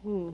Hmm.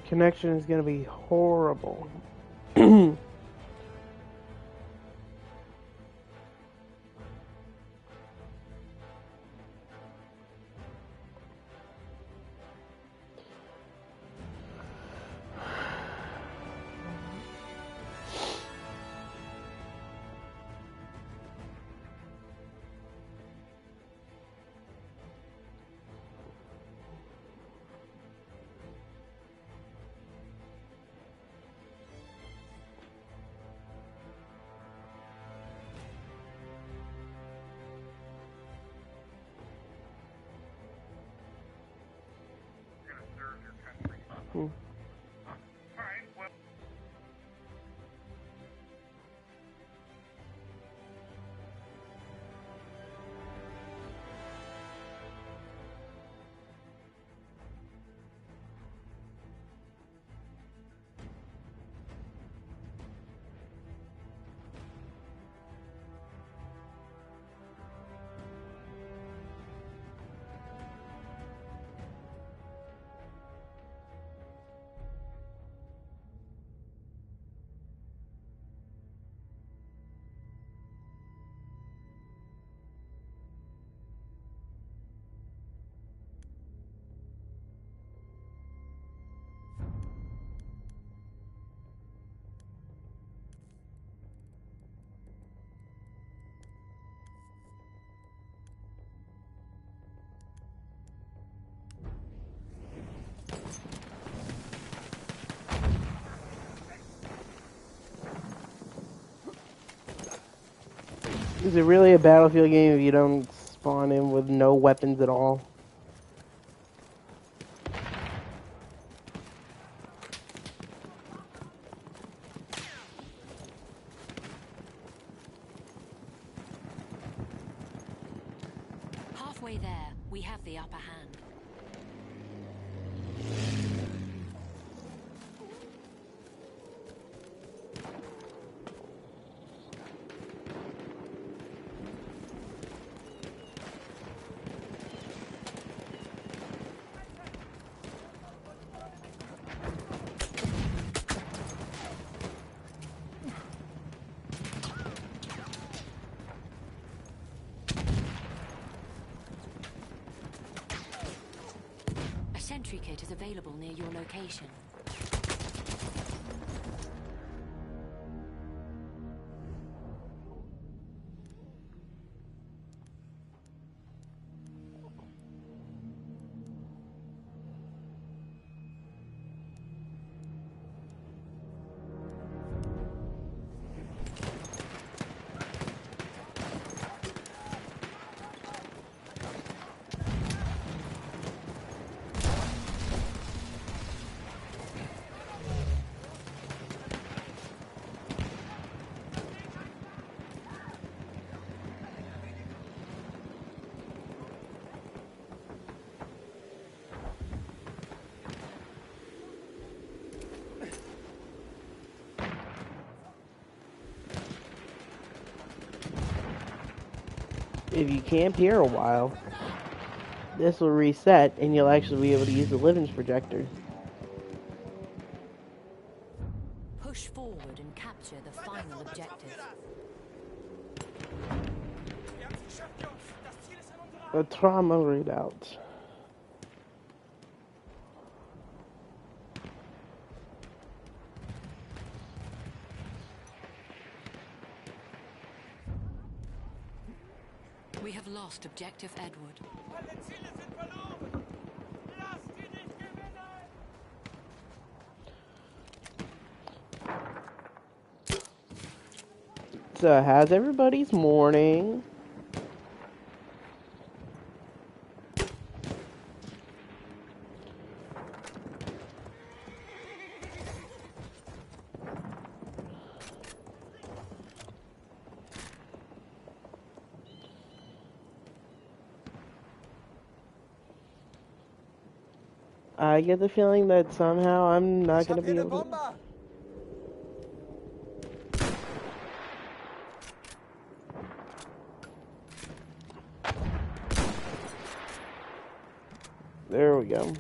Connection is gonna be horrible. Hmm. Is it really a Battlefield game if you don't spawn in with no weapons at all? Halfway there, we have the upper hand. A sentry kit is available near your location. If you camp here a while. this will reset, and you'll actually be able to use the Livens projector. Push forward and capture the final objective. A trauma readout. We have lost objective Edward. So, how's everybody's morning? I get the feeling that somehow I'm not going to be able to... There we go.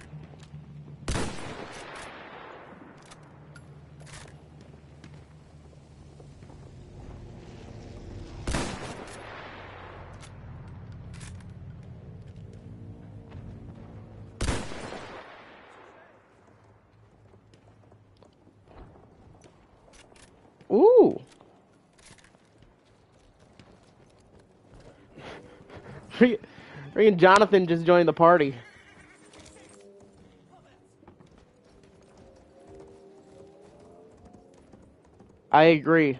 Ooh! Freaking Jonathan just joined the party. I agree.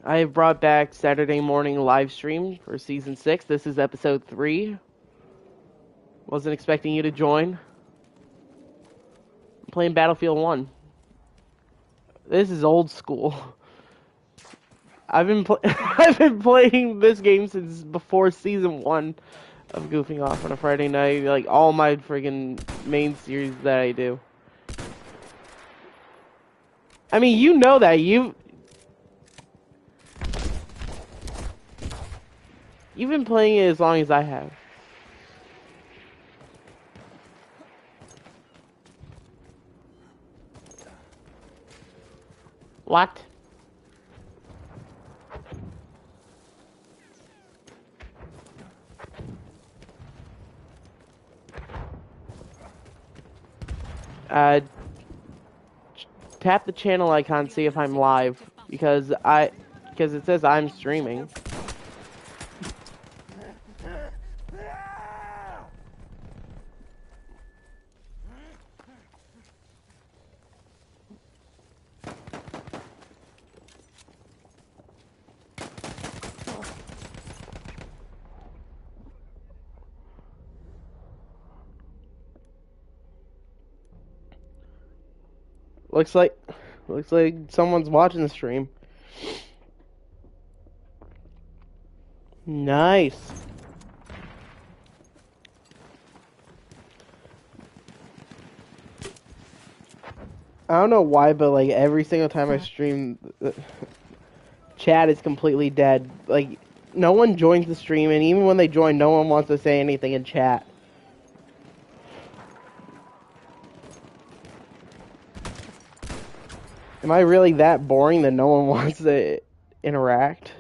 I have brought back Saturday morning live stream for season 6. This is episode 3. Wasn't expecting you to join. I'm playing Battlefield 1. This is old school. I've been I've been playing this game since before season 1 of goofing off on a Friday night. Like all my friggin' main series that I do. I mean, you know that you've been playing it as long as I have. What? Tap the channel icon, see if I'm live, because it says I'm streaming. Looks like someone's watching the stream. Nice. I don't know why, but like every single time I stream, chat is completely dead. Like no one joins the stream, and even when they join, no one wants to say anything in chat. Am I really that boring that no one wants to interact?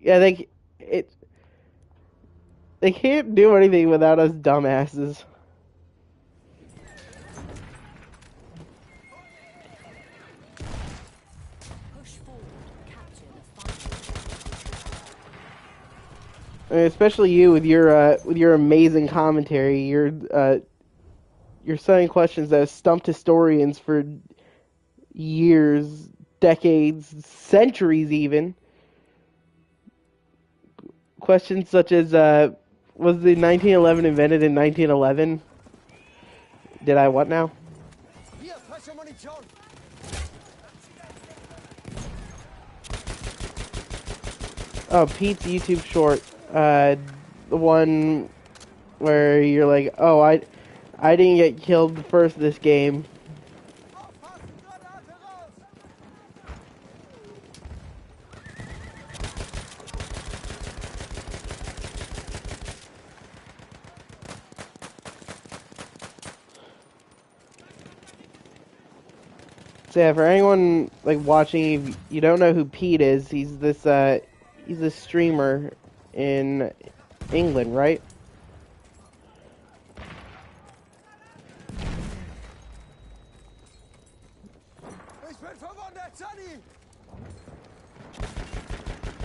Yeah, they can't do anything without us dumbasses. I mean, especially you with your amazing commentary. You're setting questions that have stumped historians for years, decades, centuries even. Questions such as, was the 1911 invented in 1911? Did I what now? Oh, Pete's YouTube short. The one where you're like, oh, I didn't get killed first this game. So yeah, for anyone like watching, if you don't know who Pete is, he's this streamer in England, right?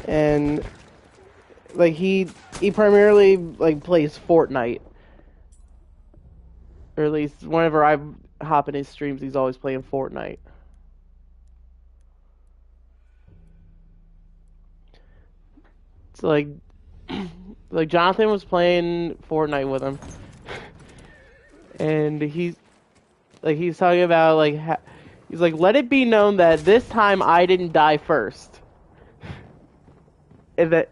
And like he primarily like plays Fortnite, or at least whenever I hop in his streams, he's always playing Fortnite. So like Jonathan was playing Fortnite with him, and he's talking about he's like, let it be known that this time I didn't die first, and that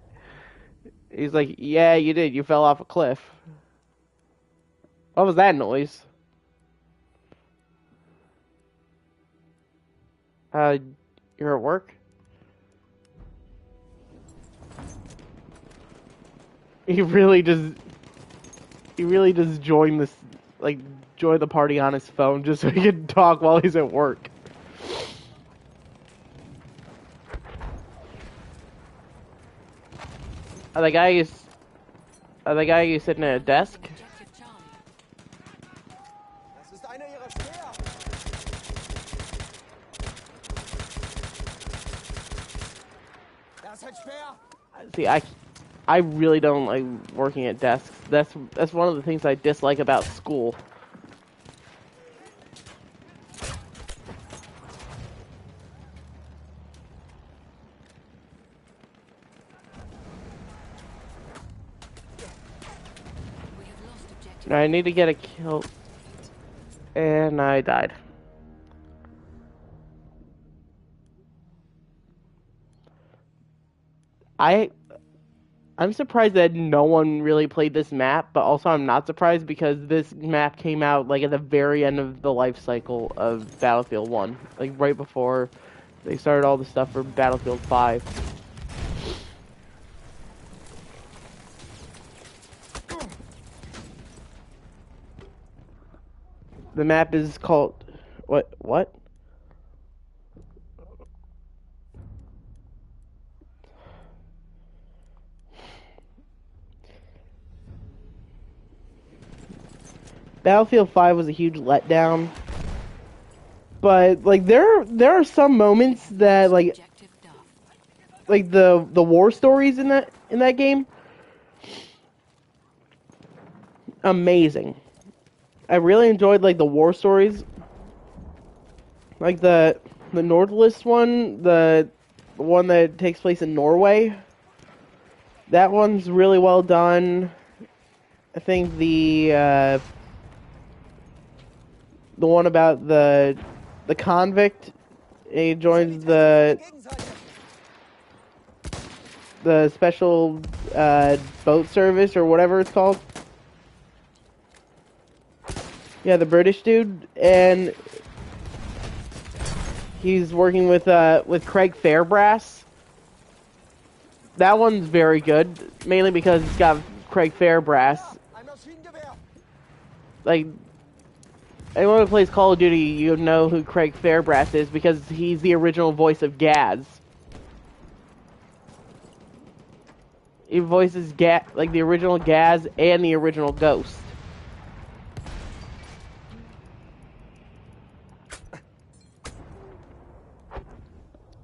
he's like, yeah, you did, you fell off a cliff. What was that noise? Uh, you're at work? He really just joined this, like, joined the party on his phone just so he could talk while he's at work. The guy is sitting at a desk. See, I really don't like working at desks. That's one of the things I dislike about school. I need to get a kill, and I died. I'm surprised that no one really played this map, but also I'm not surprised because this map came out like at the very end of the life cycle of Battlefield 1, like right before they started all the stuff for Battlefield 5. The map is called what? Battlefield 5 was a huge letdown. But like there are some moments that like the war stories in that game, amazing. I really enjoyed like the war stories, like the Northlist one, the one that takes place in Norway. That one's really well done. I think the one about the convict, he joins the special boat service or whatever it's called. Yeah, the British dude, and he's working with Craig Fairbrass. That one's very good, mainly because it's got Craig Fairbrass. Like, anyone who plays Call of Duty, you know who Craig Fairbrass is because he's the original voice of Gaz. He voices like the original Gaz and the original Ghost.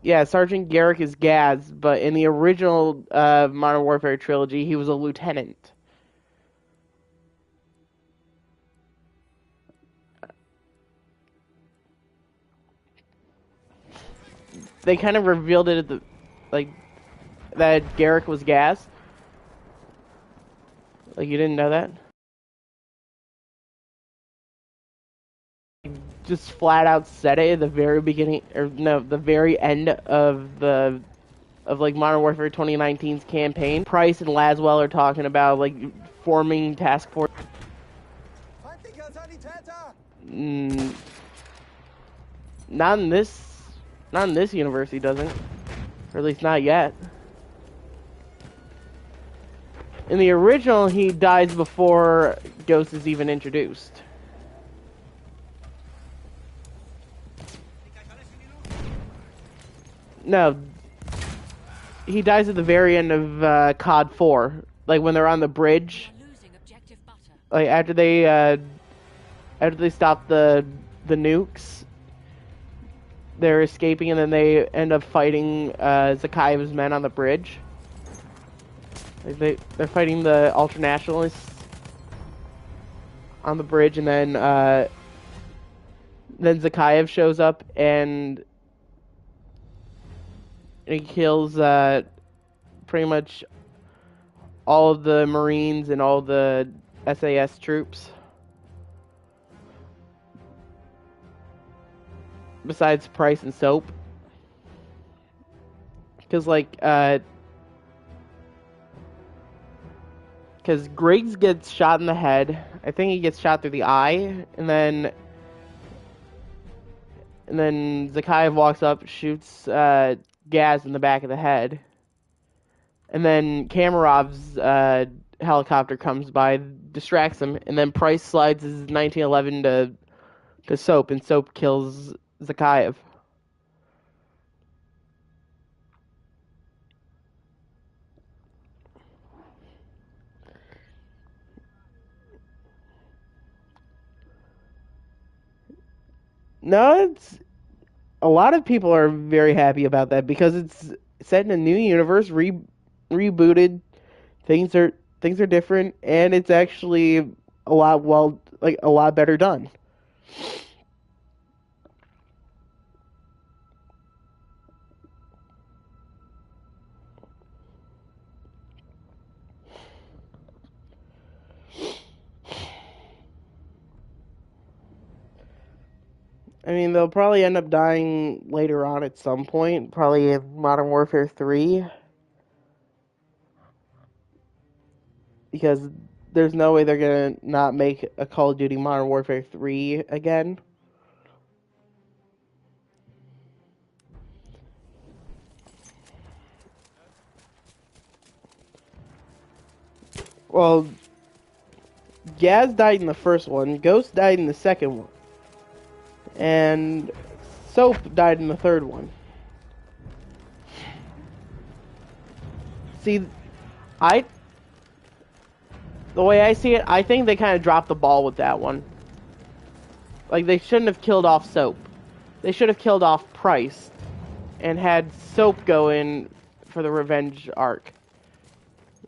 Yeah, Sergeant Garrick is Gaz, but in the original Modern Warfare trilogy, he was a lieutenant. They kind of revealed it at that Garrick was Gaz. Like, you didn't know that? Just flat out said it at the very beginning, or no, the very end of like Modern Warfare 2019's campaign. Price and Laswell are talking about like forming task force. Mm, not in this, not in this universe. He doesn't, or at least not yet. In the original, he dies before Ghost is even introduced. No, he dies at the very end of COD 4, like when they're on the bridge. Like after they stop the nukes, they're escaping, and then they end up fighting Zakhaev's men on the bridge. Like they're fighting the ultranationalists on the bridge, and then Zakhaev shows up and he kills pretty much all of the Marines and all the SAS troops. Besides Price and Soap. Because, like, because Griggs gets shot in the head. I think he gets shot through the eye. And then Zakhaev walks up, shoots Gaz in the back of the head. And then Kamarov's helicopter comes by, distracts him. And then Price slides his 1911 to Soap, and Soap kills Zakhaev. No, it's a lot of people are very happy about that because it's set in a new universe, rebooted. Things are different, and it's actually a lot better done. I mean, they'll probably end up dying later on at some point, probably in Modern Warfare 3, because there's no way they're gonna not make a Call of Duty Modern Warfare 3 again. Well, Gaz died in the first one, Ghost died in the second one, and Soap died in the third one. See, the way I see it, I think they kind of dropped the ball with that one. Like, they shouldn't have killed off Soap. They should have killed off Price and had Soap go in for the revenge arc.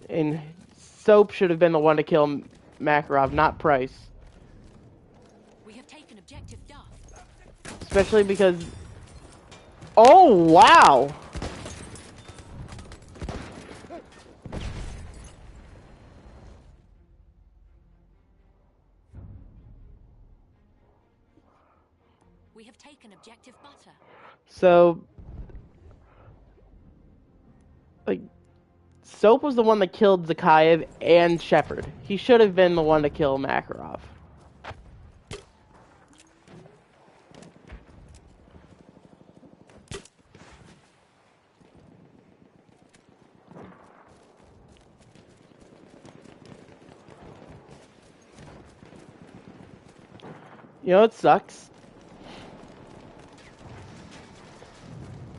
And Soap should have been the one to kill Makarov, not Price. We have taken objective Duff. Especially because... Oh, wow! We have taken objective Butter. So... like... Soap was the one that killed Zakhaev and Shepard. He should have been the one to kill Makarov. You know, it sucks.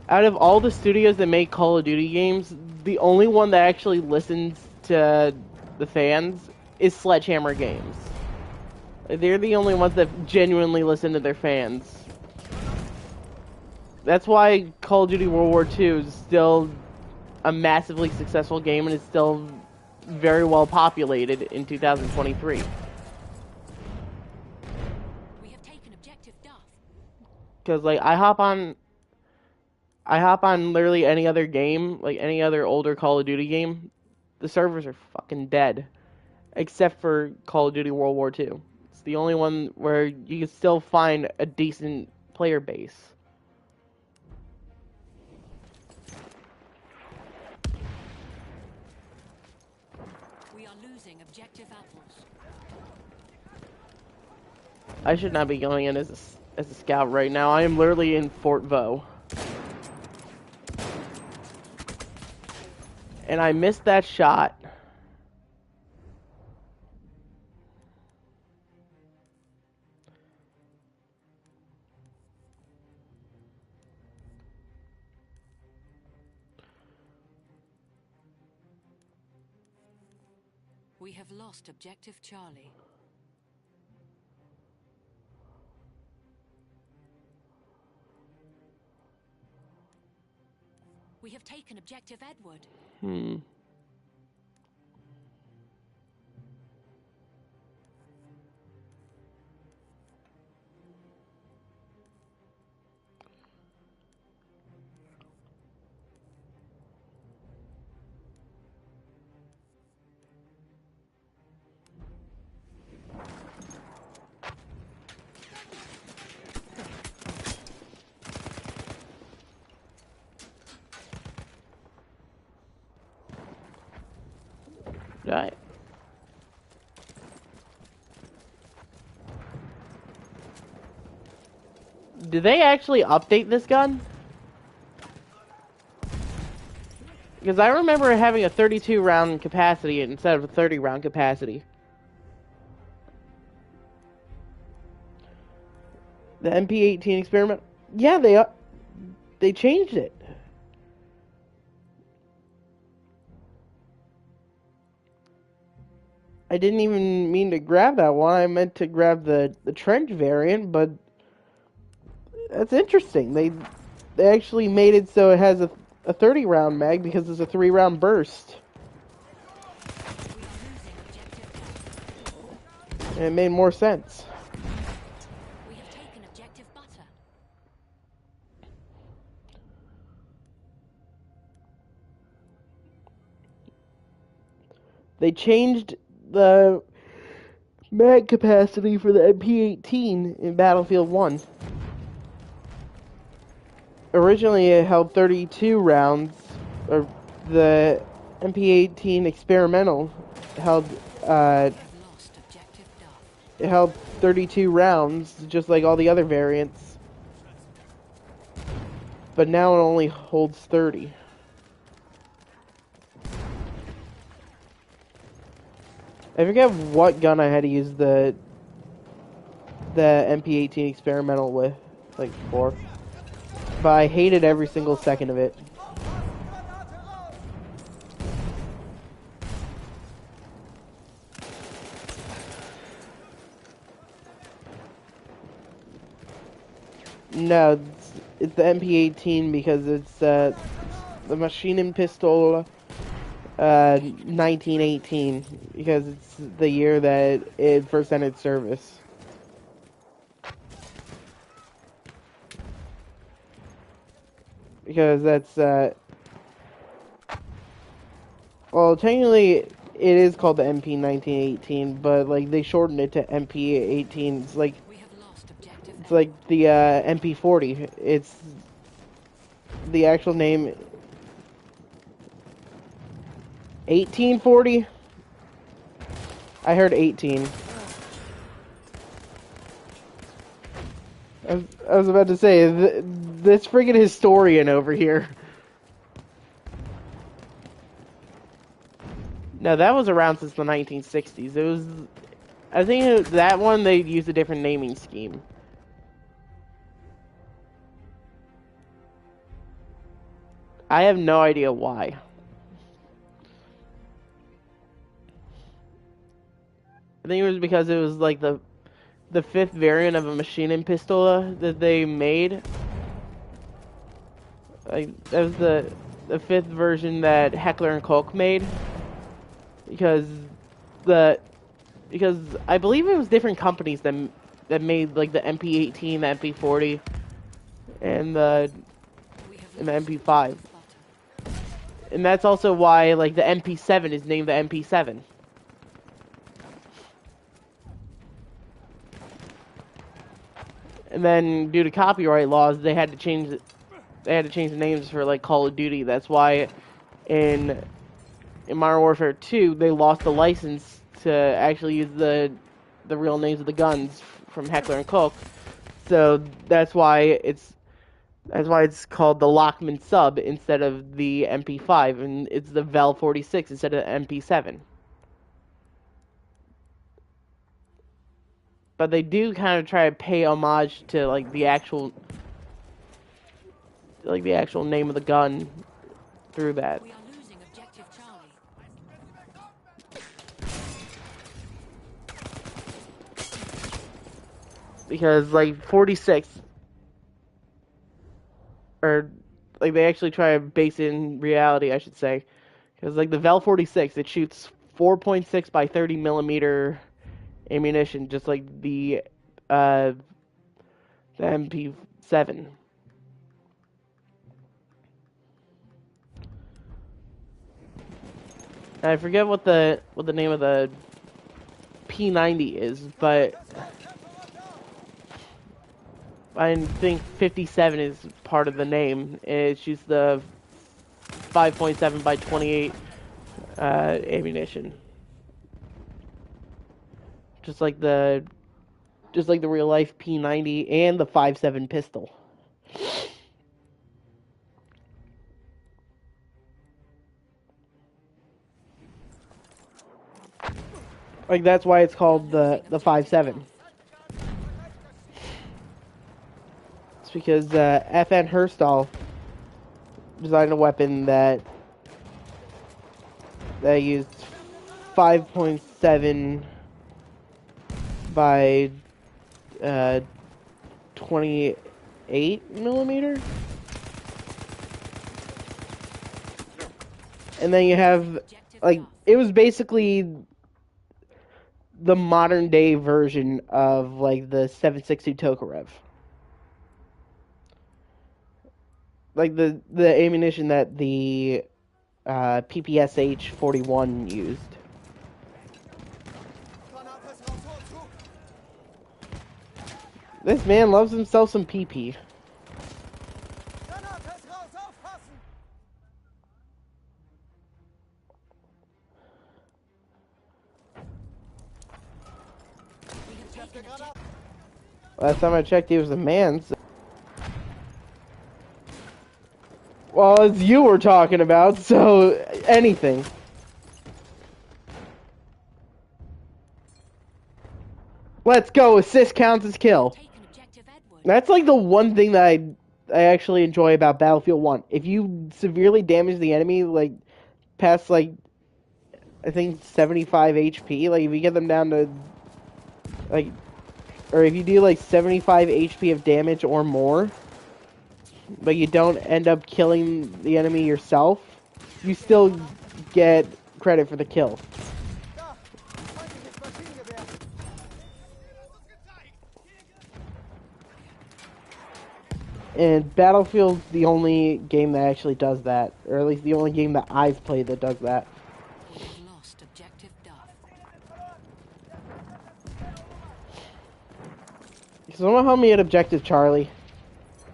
Out of all the studios that make Call of Duty games, the only one that actually listens to the fans is Sledgehammer Games. They're the only ones that genuinely listen to their fans. That's why Call of Duty World War II is still a massively successful game and is still very well populated in 2023. We have taken objective Duff. Because, like, I hop on literally any other game, like any other older Call of Duty game, the servers are fucking dead. Except for Call of Duty World War II. It's the only one where you can still find a decent player base. We are losing objective apples. I should not be going in as a scout right now. I am literally in Fort Vaux. And I missed that shot. We have lost objective Charlie. We have taken objective Edward. Right. Did they actually update this gun? Because I remember having a 32 round capacity instead of a 30 round capacity. The MP18 experiment? Yeah, they changed it. I didn't even mean to grab that one. I meant to grab the trench variant, but that's interesting. They actually made it so it has a 30 round mag because it's a 3 round burst. And it made more sense. We have taken objective Butter. They changed the mag capacity for the MP18 in Battlefield 1. Originally it held 32 rounds, or the MP18 experimental held it held 32 rounds, just like all the other variants. But now it only holds 30. I forget what gun I had to use the MP18 experimental with, like before. But I hated every single second of it. No, it's the MP18 because it's the machine and pistol 1918 because it's the year that it first entered service. Because that's well, technically it is called the MP 1918, but like they shortened it to MP 18. It's like the MP 40. It's the actual name 1840. I heard 18. I was about to say this friggin' historian over here. No, that was around since the 1960s. It was, I think that one they used a different naming scheme. I have no idea why. I think it was because it was like the fifth variant of a machine and pistol that they made. Like that was the fifth version that Heckler and Koch made. Because I believe it was different companies that made like the MP18, the MP40, and the MP5. And that's also why like the MP7 is named the MP7. And then due to copyright laws, they had to change the names for like Call of Duty. That's why in Modern Warfare 2 they lost the license to actually use the real names of the guns from Heckler and Koch. So that's why it's called the Lockman sub instead of the MP5, and it's the Vel 46 instead of the MP7. But they do kind of try to pay homage to like the actual name of the gun through that. We are losing objective Charlie. Because like 46, or like they actually try to base it in reality, I should say. Because like the Vel 46, it shoots 4.6 by 30 millimeter ammunition, just like the MP7. And I forget what the name of the P90 is, but I think 57 is part of the name. It's just the 5.7 by 28 ammunition, just like the real life P90 and the 5.7 pistol. Like that's why it's called the 5.7. It's because FN Herstall designed a weapon that used 5.7 by 28 millimeter, and then you have like it was basically the modern day version of like the 7.62 Tokarev. Like the ammunition that the PPSH 41 used. This man loves himself some PP. Last time I checked, he was a man. So... Well, it's you we're talking about, so anything. Let's go. Assist counts as kill. That's like the one thing that I actually enjoy about Battlefield 1. If you severely damage the enemy, like past like I think 75 HP, like if you get them down to like, or if you do like 75 HP of damage or more, but you don't end up killing the enemy yourself, you still get credit for the kill. And Battlefield's the only game that actually does that, or at least the only game that I've played that does that. We have lost objective Duff. Someone help me at objective Charlie.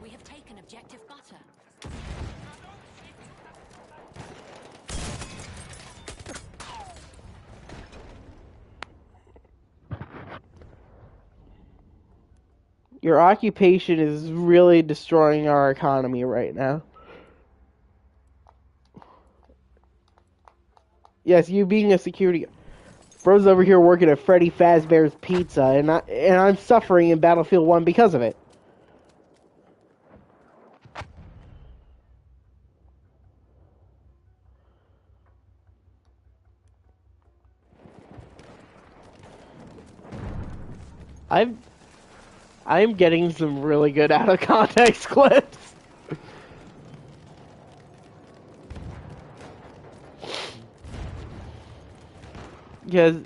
We have taken objective Butter. Your occupation is really destroying our economy right now. Yes, you being a security... Bro's over here working at Freddy Fazbear's Pizza, and I'm suffering in Battlefield 1 because of it. I'm getting some really good out of context clips. Because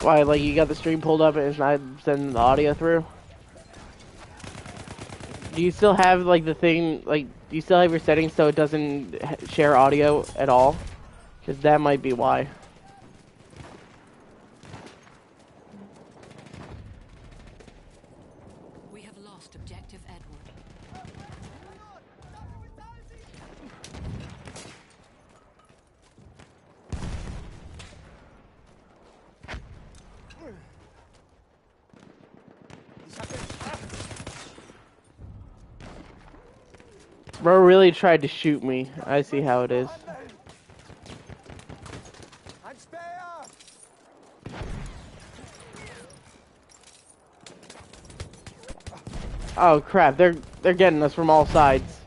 why, like you got the stream pulled up and it's not sending the audio through? Do you still have like the thing, like do you still have your settings so it doesn't share audio at all? Because that might be why. We have lost objective Edward. Bro really tried to shoot me. I see how it is. Oh crap, they're getting us from all sides.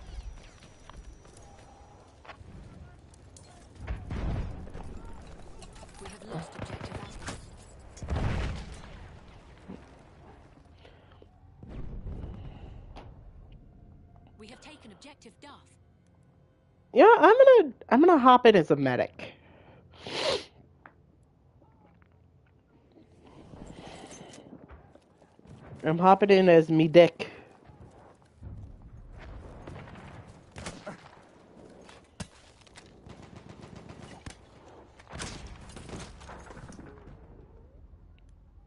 We have lost objective Alpha. We have taken objective Duff. Yeah, I'm gonna hop in as a medic. I'm hopping in as me dick.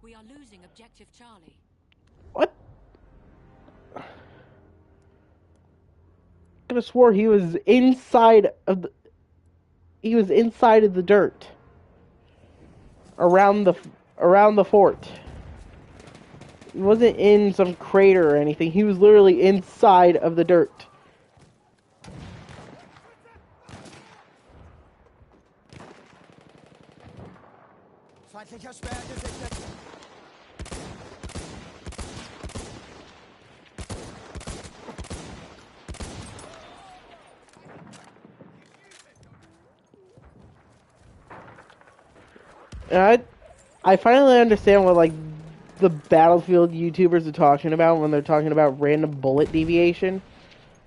We are losing objective Charlie. What? Could have swore he was inside of the. He was inside of the dirt. Around the fort. He wasn't in some crater or anything. He was literally inside of the dirt. And I finally understand what like the Battlefield YouTubers are talking about when they're talking about random bullet deviation.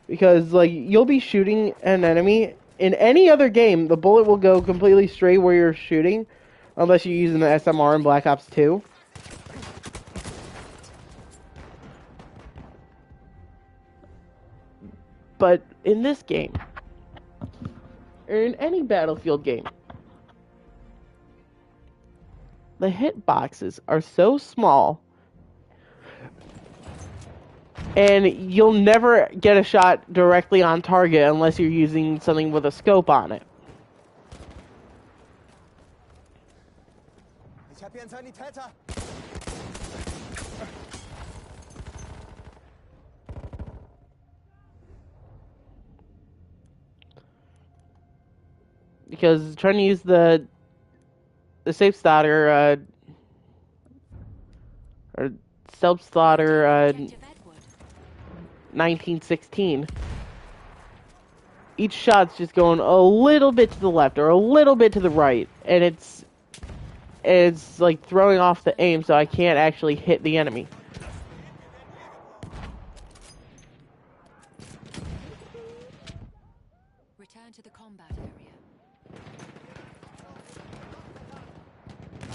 Because like you'll be shooting an enemy in any other game, the bullet will go completely straight where you're shooting, unless you're using the SMR in Black Ops 2. But in this game, or in any Battlefield game, the hitboxes are so small, and you'll never get a shot directly on target unless you're using something with a scope on it. Because trying to use the safe starter or self slaughter 1916. Each shot's just going a little bit to the left or a little bit to the right, and it's like throwing off the aim, so I can't actually hit the enemy. Return to the combat area.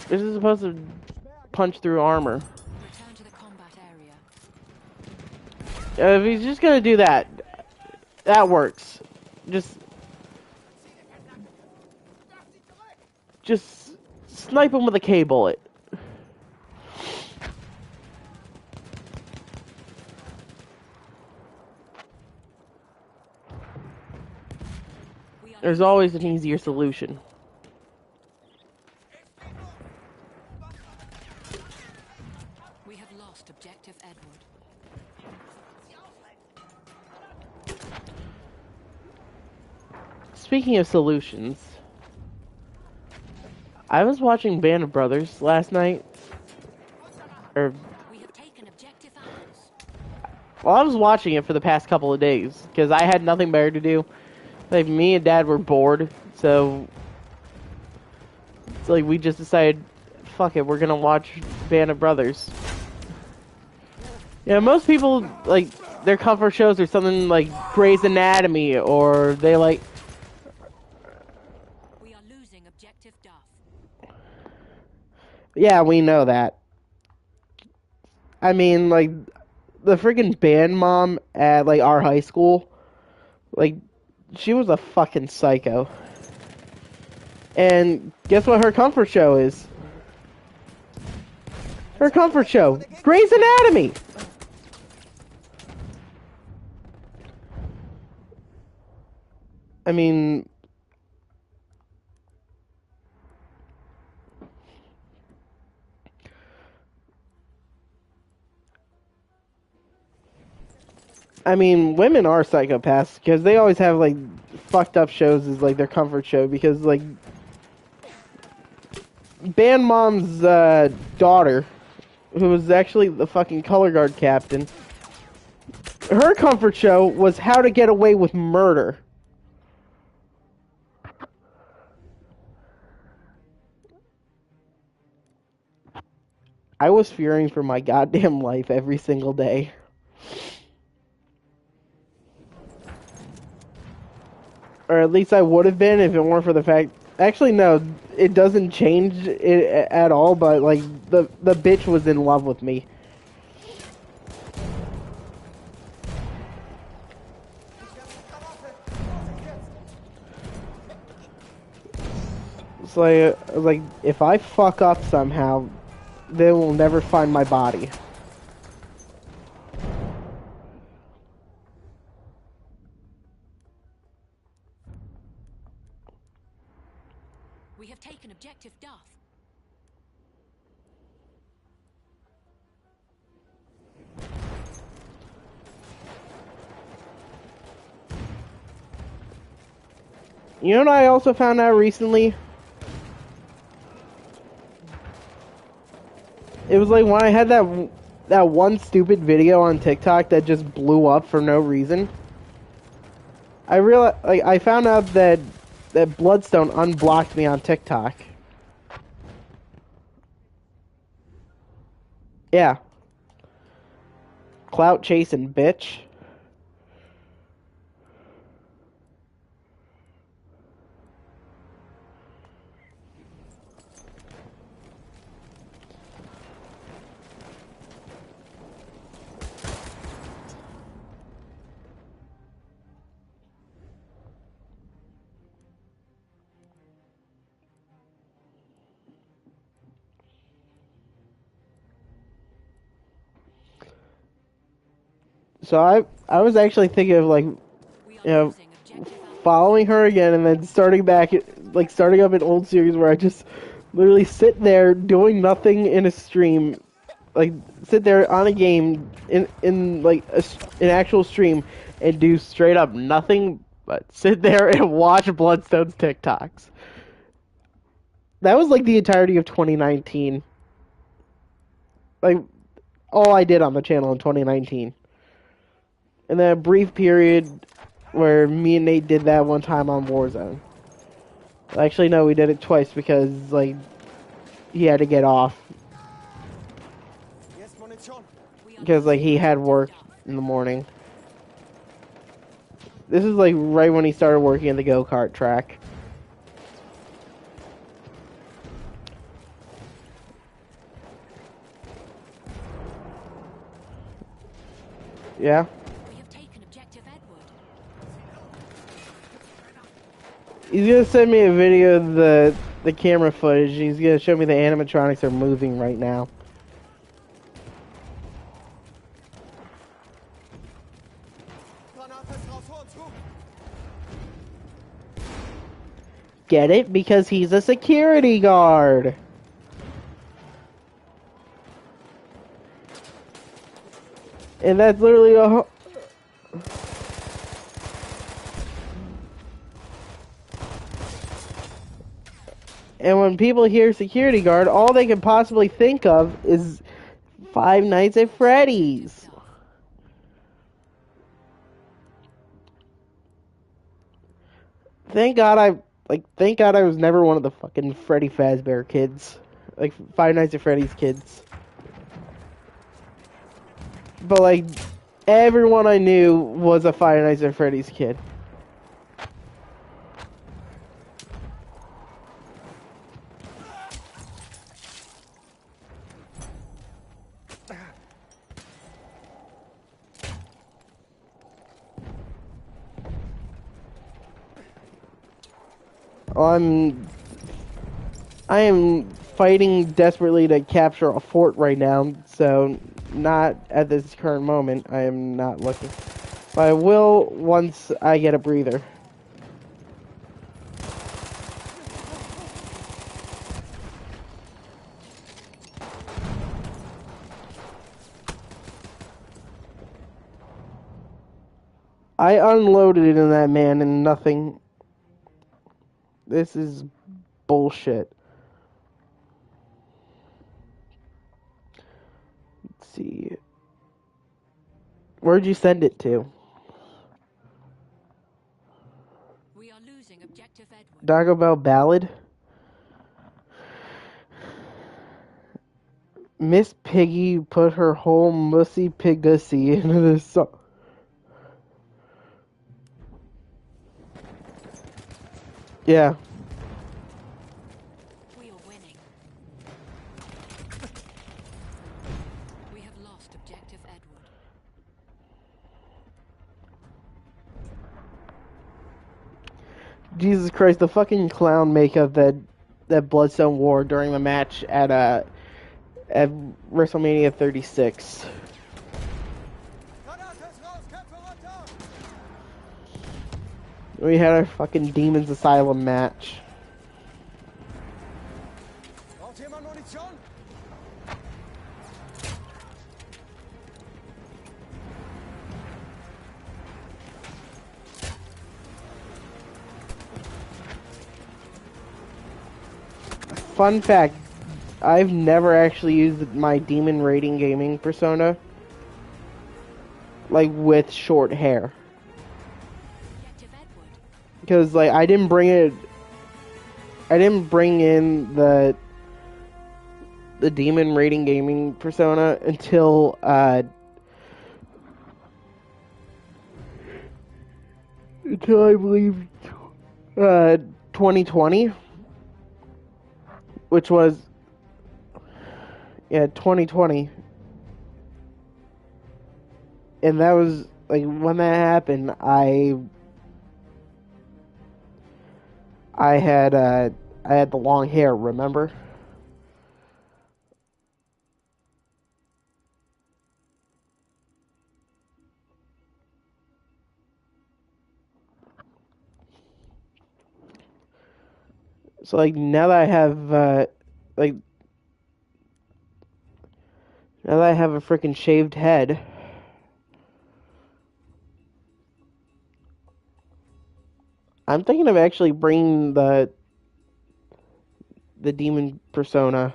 This is supposed to punch through armor. Return to the combat area. If he's just gonna do that, that works. Just snipe him with a K bullet. There's always an easier solution. We have lost objective Edward. Speaking of solutions, I was watching Band of Brothers last night. We have taken objective Apples. Well, I was watching it for the past couple of days because I had nothing better to do. Like me and Dad were bored, so it's like we just decided, fuck it, we're gonna watch Band of Brothers. Yeah, most people like their comfort shows are something like Grey's Anatomy, or they like. We are losing objective Duff. Yeah, we know that. I mean, like the freaking band mom at like our high school, like she was a fucking psycho. And guess what her comfort show is? Her comfort show, Grey's Anatomy. I mean, I mean, women are psychopaths because they always have like fucked up shows as like their comfort show because like Band Mom's daughter, who was actually the fucking color guard captain, her comfort show was How to Get Away with Murder. I was fearing for my goddamn life every single day. Or at least I would have been if it weren't for the fact. Actually, no, it doesn't change it at all. But like the bitch was in love with me. It's like I was like, if I fuck up somehow, they will never find my body. We have taken objective Duff. You know what I also found out recently? It was like when I had that one stupid video on TikTok that just blew up for no reason. I realized, like, I found out that Bloodstone unblocked me on TikTok. Yeah. Clout chasing bitch. So I was actually thinking of like, following her again and then starting back like starting up an old series where I just literally sit there doing nothing in a stream, like sit there on a game in like an actual stream and do straight up nothing but sit there and watch Bloodstone's TikToks. That was like the entirety of 2019. Like all I did on the channel in 2019. And then a brief period where me and Nate did that one time on Warzone. Actually, no, we did it twice because, like, he had to get off. Because, like, he had work in the morning. This is, like, right when he started working in the go-kart track. Yeah? He's gonna send me a video of the camera footage. He's gonna show me the animatronics are moving right now. Get it? Because he's a security guard. And that's literally a... And when people hear security guard, all they can possibly think of is Five Nights at Freddy's. Thank God I was never one of the fucking Freddy Fazbear kids. Like, Five Nights at Freddy's kids. But, like, everyone I knew was a Five Nights at Freddy's kid. I am fighting desperately to capture a fort right now, so not at this current moment. I am not looking. But I will once I get a breather. I unloaded it in that man and nothing. This is bullshit. Let's see. Where'd you send it to? We are losing objective Edward. Taco Bell Ballad? Miss Piggy put her whole mussy pigussy into this song. Yeah. We are winning. We have lost objective Edward. Jesus Christ, the fucking clown makeup that Bloodstone wore during the match at WrestleMania 36. We had our fucking Demons Asylum match. Fun fact, I've never actually used my Demon Rating Gaming persona, like, with short hair. Objective Edward. Because, like, I didn't bring in the Demon Rating Gaming persona until, I believe, 2020. Which was, yeah, 2020. And that was, like, when that happened, I had the long hair, remember? So, like, now that I have, like, now that I have a freaking shaved head, I'm thinking of actually bringing the demon persona,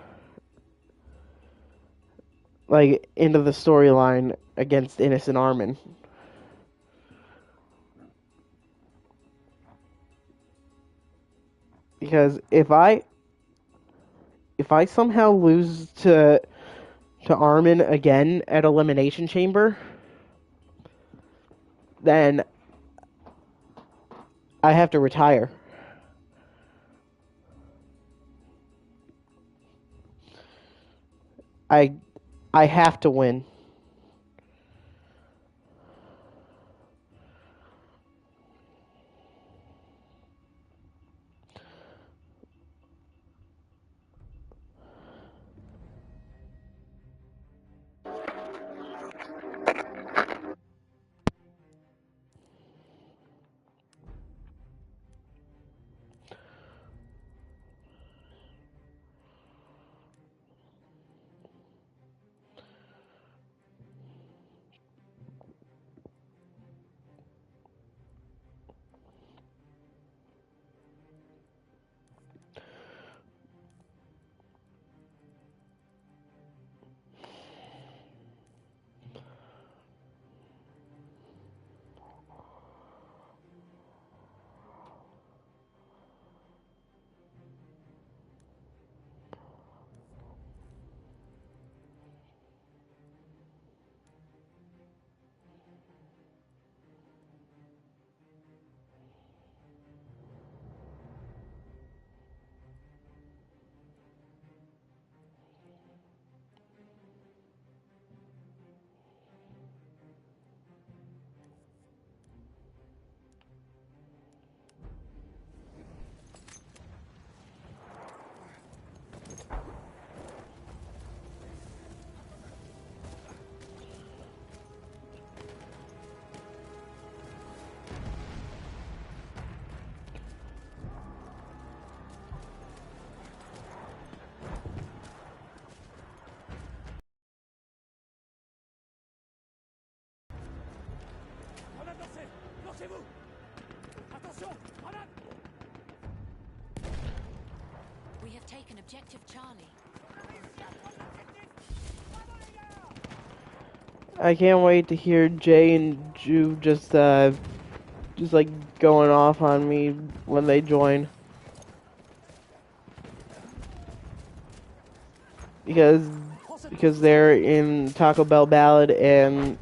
like, into the storyline against Innocent Armin. Because if I somehow lose to Armin again at Elimination Chamber, then I have to retire. I have to win. We have taken objective Charlie. I can't wait to hear Jay and Ju just like going off on me when they join. Because they're in Taco Bell Ballad and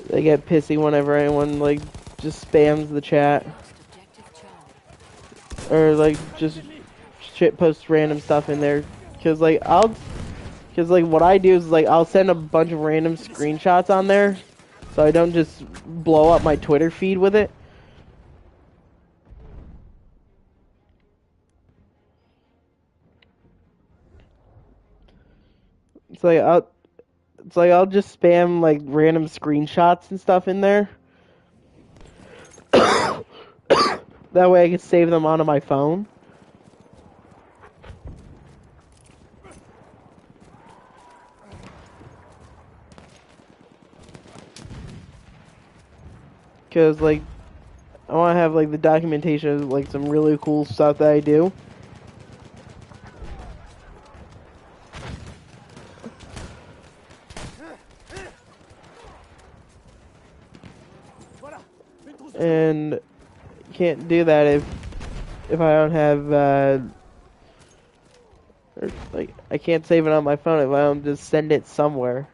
they get pissy whenever anyone like just spams the chat Lost objective Charlie. or like just shit posts random stuff in there. Because what I do is like I'll send a bunch of random screenshots on there, so I don't just blow up my Twitter feed with it. It's like I'll just spam like random screenshots and stuff in there. That way I can save them onto my phone. Cause like I want to have like the documentation of like some really cool stuff that I do. And can't do that if I don't have or, like I can't save it on my phone if I don't just send it somewhere.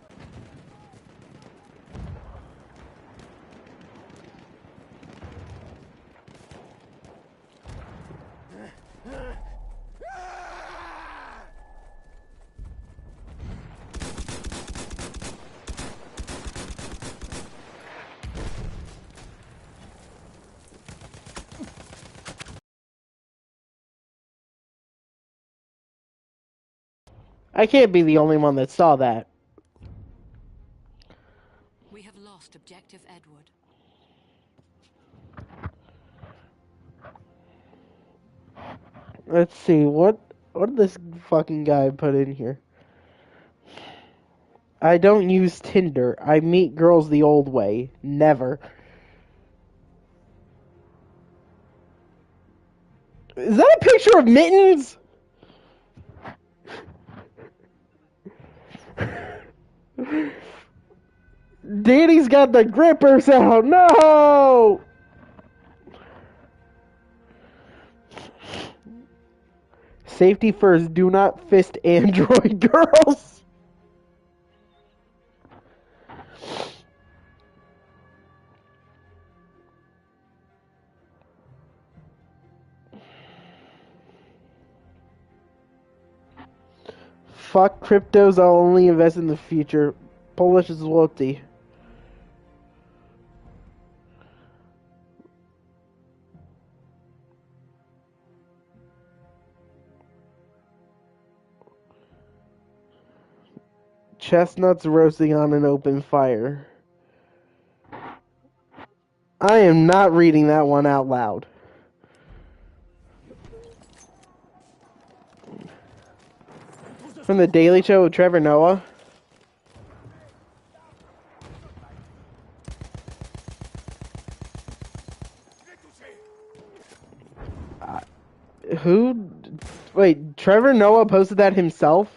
I can't be the only one that saw that. We have lost objective Edward. Let's see, what did this fucking guy put in here? I don't use Tinder. I meet girls the old way. Never. Is that a picture of Mittens? Danny's got the grippers out. No! Safety first. Do not fist Android girls. Fuck cryptos. I'll only invest in the future. Polish zloty. Chestnuts roasting on an open fire. I am not reading that one out loud. From the Daily Show with Trevor Noah. Who? Wait, Trevor Noah posted that himself?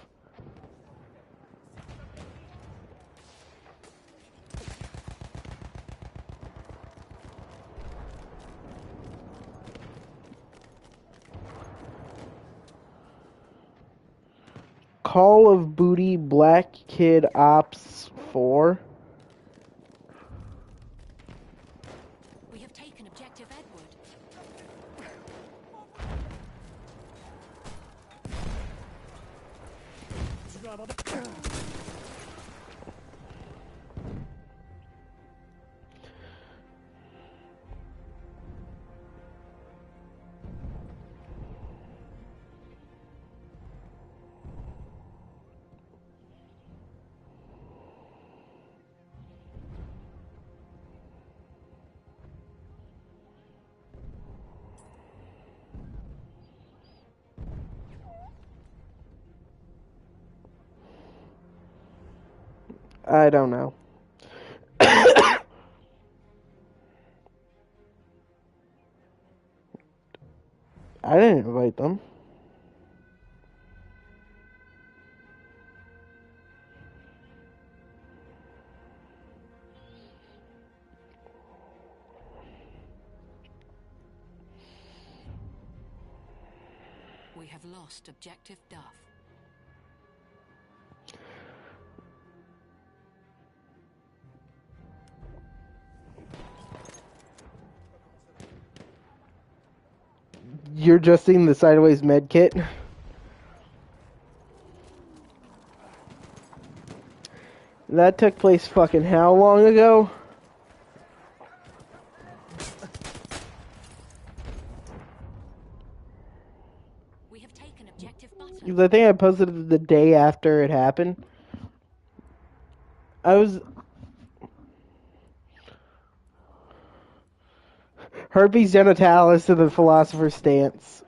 Call of Booty Black Kid Ops 4. We have taken objective Edward. I don't know. I didn't invite them. We have lost objective Duff. You're just seeing the sideways med kit. That took place fucking how long ago? We have taken objective Butter. Because I think I posted it the day after it happened. I was... Herpes genitalis to the philosopher's stance.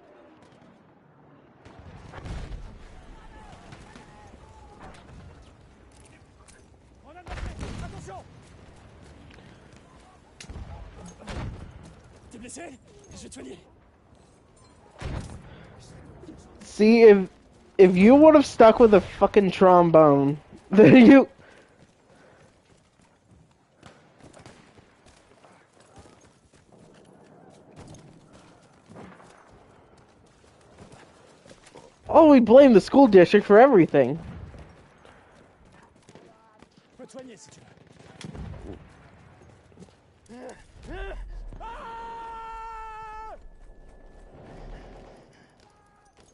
See, if you would have stuck with a fucking trombone, then you... Oh, we blame the school district for everything.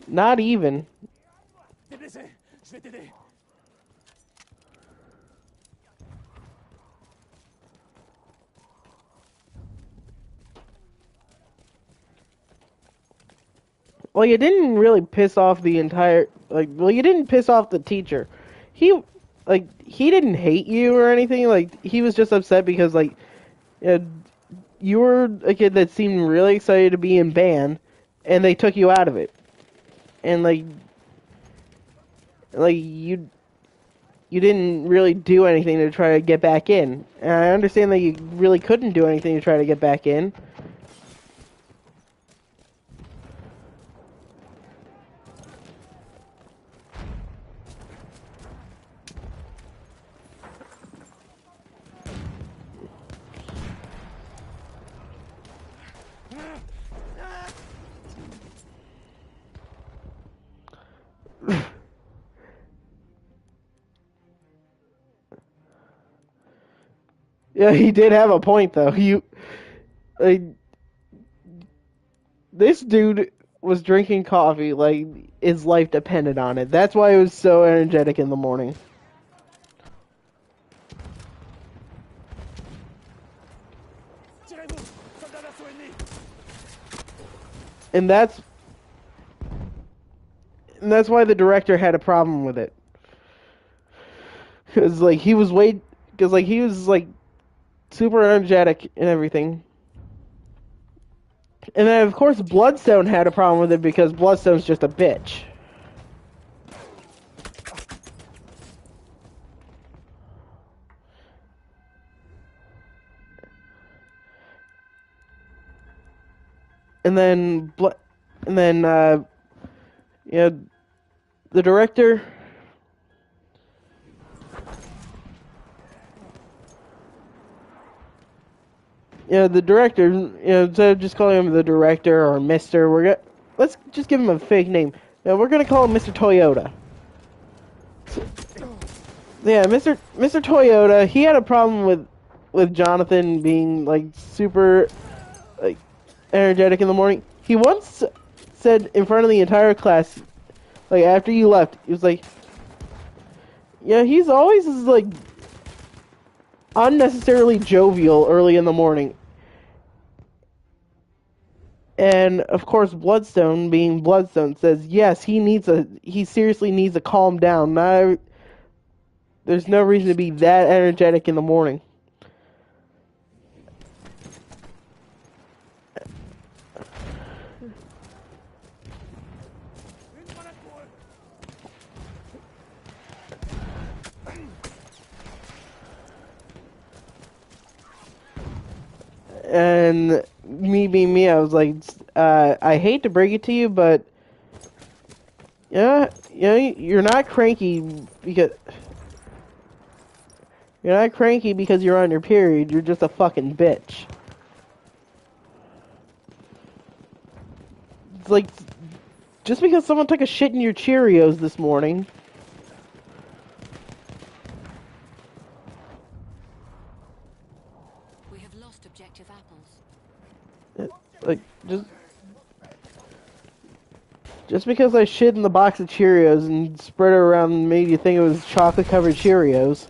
Not even. Well, you didn't really piss off the entire, well, you didn't piss off the teacher. He, he didn't hate you or anything. He was just upset because, you were a kid that seemed really excited to be in band, and they took you out of it. And, you didn't really do anything to try to get back in. And I understand that you really couldn't do anything to try to get back in. Yeah, he did have a point, though. This dude was drinking coffee like his life depended on it. That's why he was so energetic in the morning. And that's why the director had a problem with it. Because he was super energetic and everything. And then, of course, Bloodstone had a problem with it because Bloodstone's just a bitch. And then, the director... the director, instead of just calling him the director or Mr., let's just give him a fake name. We're gonna call him Mr. Toyota. So, yeah, Mr. Toyota, he had a problem with Jonathan being super energetic in the morning. He once said in front of the entire class, after you left, he was like, yeah, he's always unnecessarily jovial early in the morning. And of course, Bloodstone, being Bloodstone, says yes, he seriously needs to calm down. There's no reason to be that energetic in the morning. And me being me, I was like, I hate to break it to you, but yeah, you're not cranky because you're on your period. You're just a fucking bitch. It's like just because someone took a shit in your Cheerios this morning. We have lost objective apples. Like just because I shit in the box of Cheerios and spread it around and made you think it was chocolate covered Cheerios.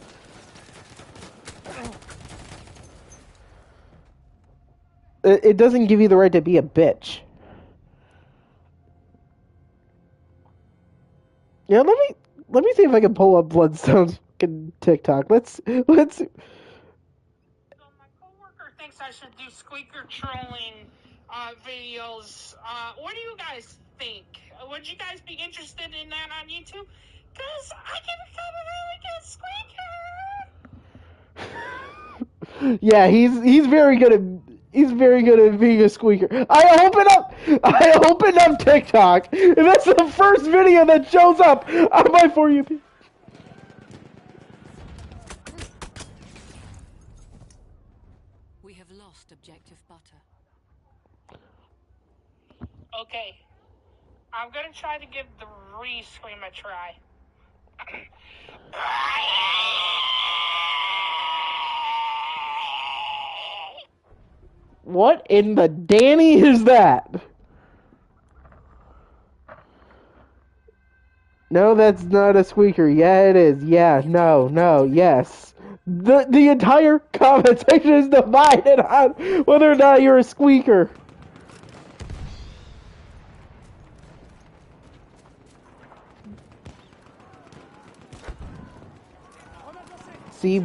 It doesn't give you the right to be a bitch. Yeah, let me see if I can pull up Bloodstone's fucking TikTok. Let's. So my coworker thinks I should do squeaker trolling videos. What do you guys think? Would you guys be interested in that on YouTube? Cause I can become a really good squeaker. Yeah, he's very good at being a squeaker. I open up TikTok, and that's the first video that shows up on my For You page. We have lost objective butter. Okay, I'm gonna try to give the re-scream a try. What in the Danny is that? No, that's not a squeaker. Yeah, it is. Yeah, no, yes. The entire comment section is divided on whether or not you're a squeaker. See,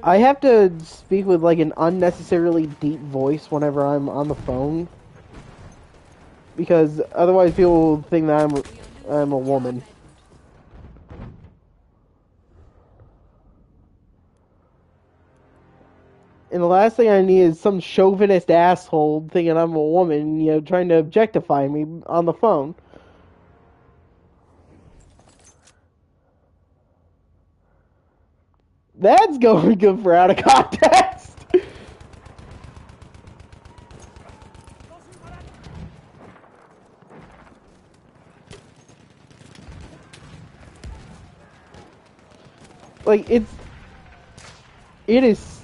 I have to speak with like an unnecessarily deep voice whenever I'm on the phone, because otherwise people will think that I'm a woman. And the last thing I need is some chauvinist asshole thinking I'm a woman, trying to objectify me on the phone. That's going good for out of context. Like, it is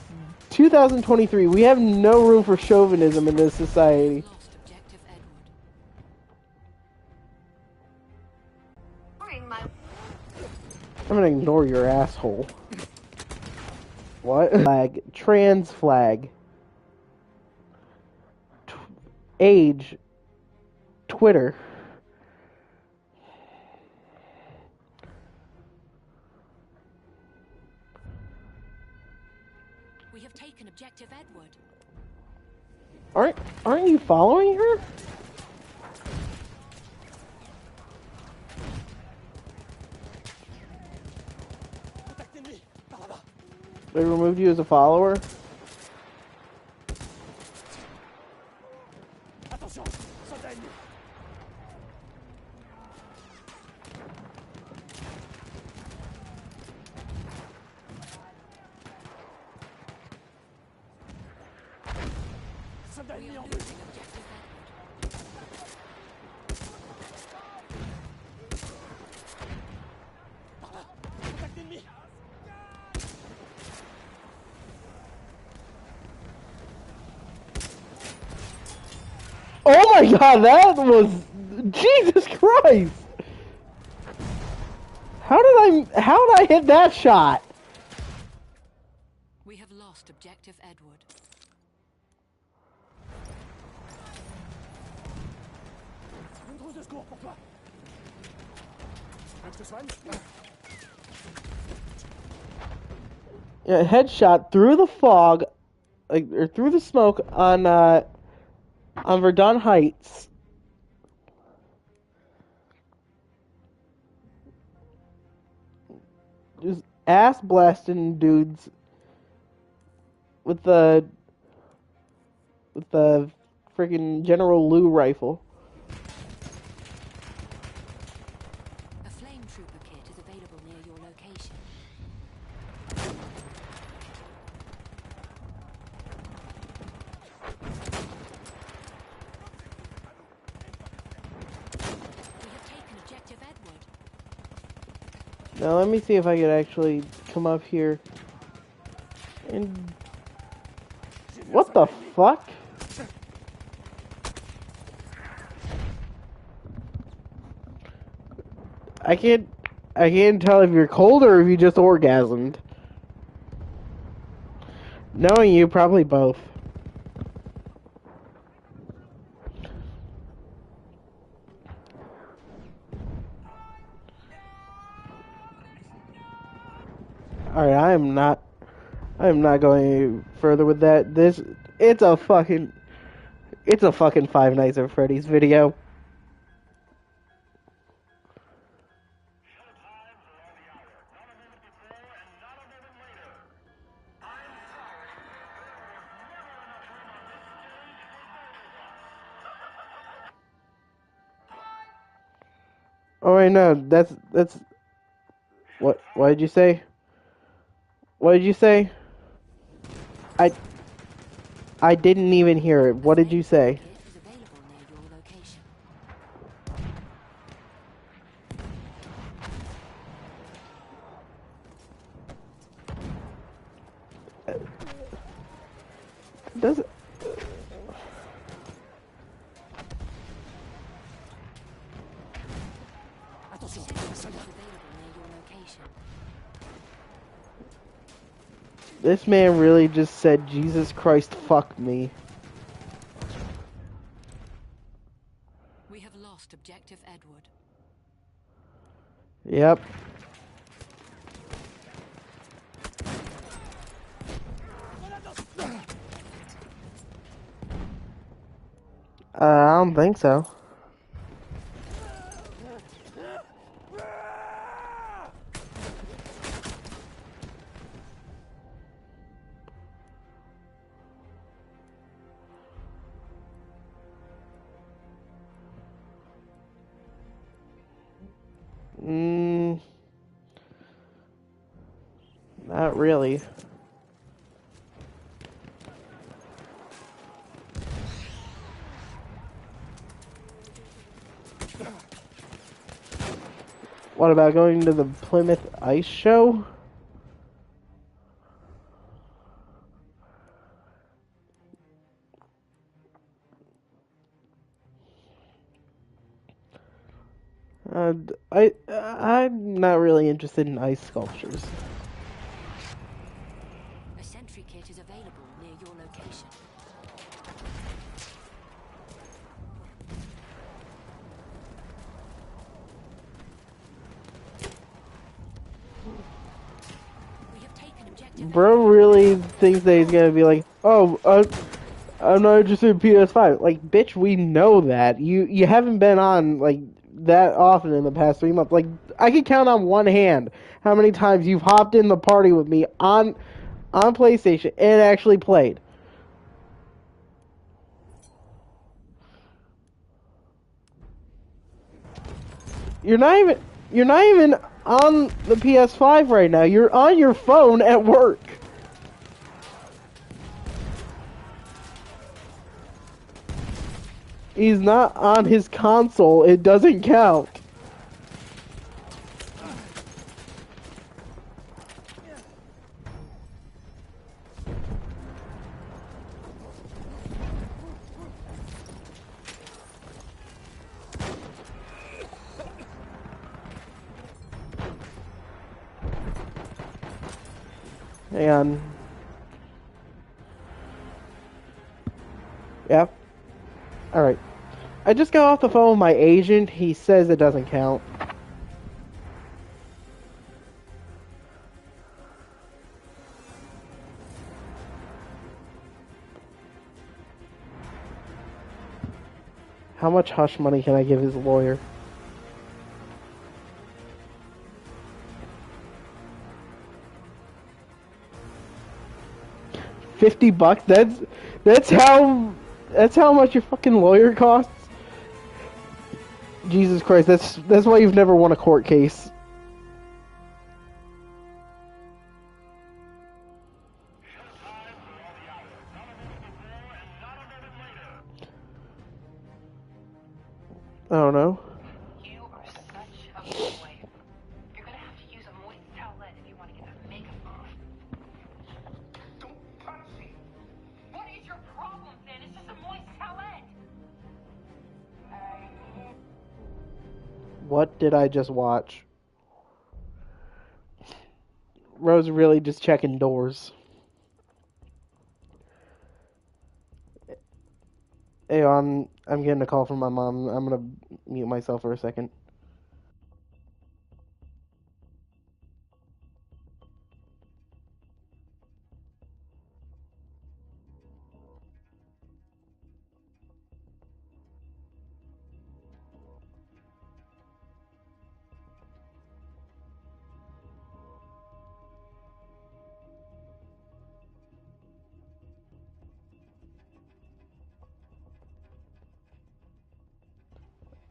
2023. We have no room for chauvinism in this society. Lost objective Edward. I'm gonna ignore your asshole. What? Flag. Trans flag. Age. Twitter. We have taken objective Edward. Aren't you following her? They removed you as a follower? We are losing objective Edward. Oh my god, that was... Jesus Christ! How did I hit that shot? We have lost objective Edward. Yeah, headshot through the fog, or through the smoke on Verdun Heights. Just ass blasting dudes with the with the freaking General Lou rifle. A flame trooper kit is available near your location. We have taken objective Edward. Now let me see if I could actually come up here and... What the fuck? I can't tell if you're cold or if you just orgasmed. Knowing you, probably both. Alright, I am not going any further with that. It's a fucking Five Nights at Freddy's video. Oh wait, no, that's what did you say? What did you say? I didn't even hear it. What did you say? Kit is available near your location. Does it? Sentry kit is available near your location. This man really just said, Jesus Christ, fuck me. We have lost objective Edward. Yep. I don't think so. Not really. What about going to the Plymouth Ice Show? I'm not really interested in ice sculptures. A sentry kit is available near your location. We have taken objective Bro really thinks that he's gonna be like, oh, I'm not interested in PS5. Like, bitch, we know that. You haven't been on, like, that often in the past 3 months. Like, I can count on one hand how many times you've hopped in the party with me on PlayStation and actually played. You're not even on the PS5 right now. You're on your phone at work. He's not on his console. It doesn't count. Hang on. Yeah. Alright. I just got off the phone with my agent. He says it doesn't count. How much hush money can I give his lawyer? $50? That's how That's how much your fucking lawyer costs? Jesus Christ, that's why you've never won a court case. I don't know. You are such a boy. You're gonna have to use a moist towelette if you want to get that makeup off. Don't touch me. What is your problem, Finn? It's just a moist towelette. What did I just watch? Rose really just checking doors. Hey, I'm getting a call from my mom. I'm gonna mute myself for a second.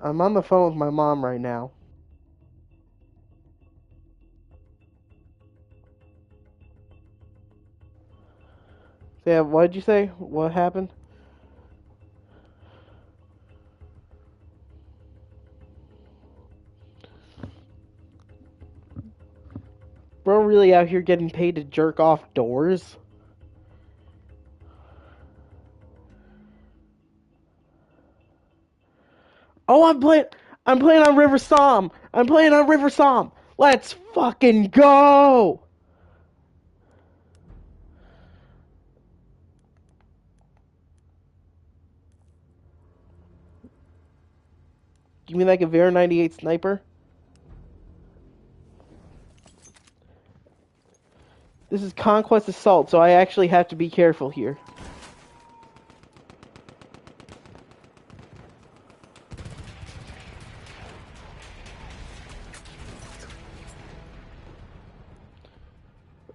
I'm on the phone with my mom right now. So yeah, what did you say? What happened? Bro really out here getting paid to jerk off doors? Oh, I'm playing on River Psalm. I'm playing on River Psalm. Let's fucking go. Give me like a Vera 98 sniper. This is Conquest Assault, so I actually have to be careful here.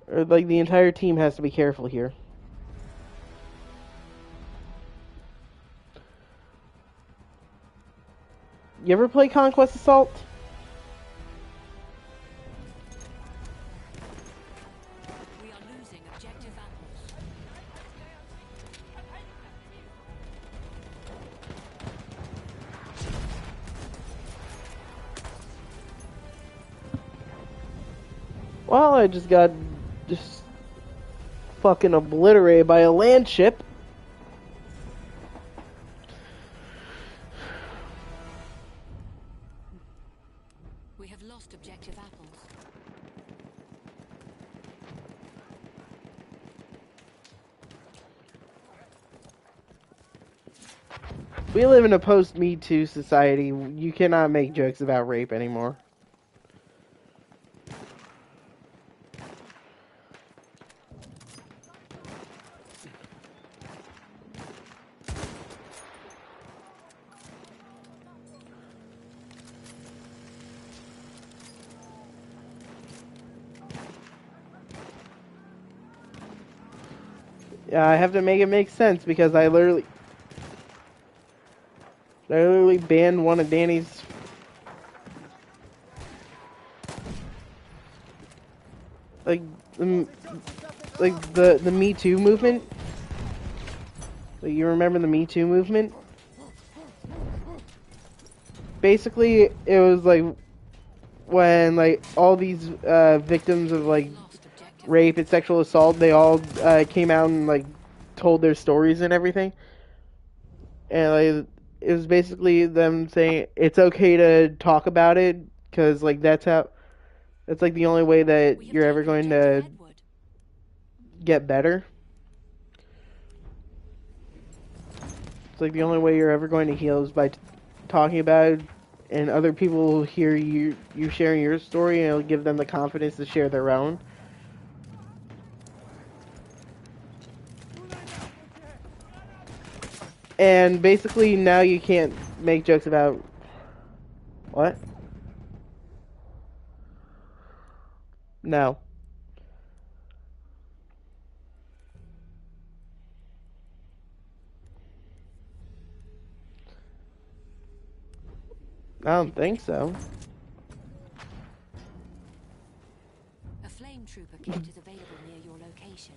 Or like the entire team has to be careful here. You ever play Conquest Assault? We are losing objective apples. Well, I just got just fucking obliterated by a land ship. We have lost objective apples. We live in a post-Me Too society. You cannot make jokes about rape anymore. Yeah, I have to make it make sense because I literally banned one of Danny's. Like, the, the Me Too movement. Like, you remember the Me Too movement? Basically, it was like when like all these victims of like Lost objective. rape and sexual assault, they all came out and like told their stories and everything. And like it was basically them saying it's okay to talk about it because like that's like the only way that We have you're ever taken going objective to Edward. get better. It's like the only way you're ever going to heal is by talking about it, and other people will hear you sharing your story, and it'll give them the confidence to share their own. And basically now you can't make jokes about what? No. I don't think so. A flame trooper kit is available near your location.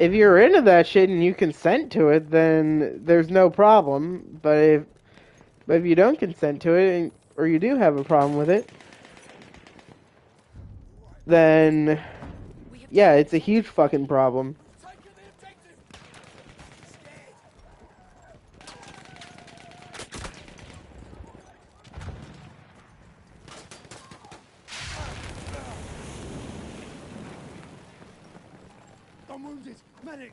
If you're into that shit and you consent to it, then there's no problem. But if you don't consent to it, or you do have a problem with it, then yeah, it's a huge fucking problem. I'm wounded. Medic.